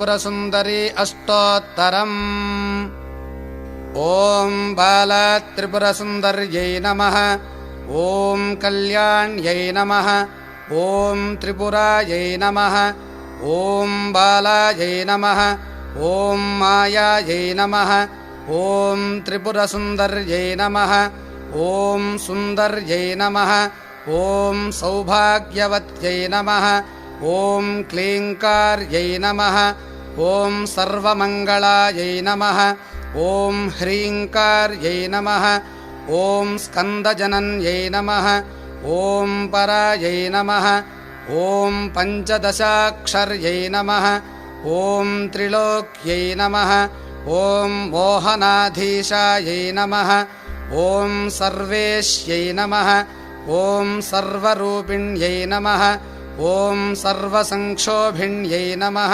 त्रिपुरसुन्दरी अष्टोत्तरम्। ॐ बालत्रिपुरसुन्दर्यै नमः। ॐ कल्याण्यै नमः। ॐ त्रिपुरायै नमः। ॐ बालायै नमः। ॐ मायायै नमः। ॐ त्रिपुरसुन्दर्यै नमः। ॐ सुन्दर्यै नमः। ॐ सौभाग्यवत्यै नमः। ॐ क्लीङ्कार्यै नमः। ॐ सर्वमङ्गलायै नमः। ॐ ह्रीङ्कार्यै नमः। ॐ स्कन्दजनन्यै नमः। ॐ परायै नमः। ॐ पञ्चदशाक्षर्यै नमः। ॐ त्रिलोक्यै नमः। ॐ मोहनाधीशायै नमः। ॐ सर्वेश्यै नमः। ॐ सर्वरूपिण्यै नमः। ॐ सर्वसंक्षोभिण्यै नमः।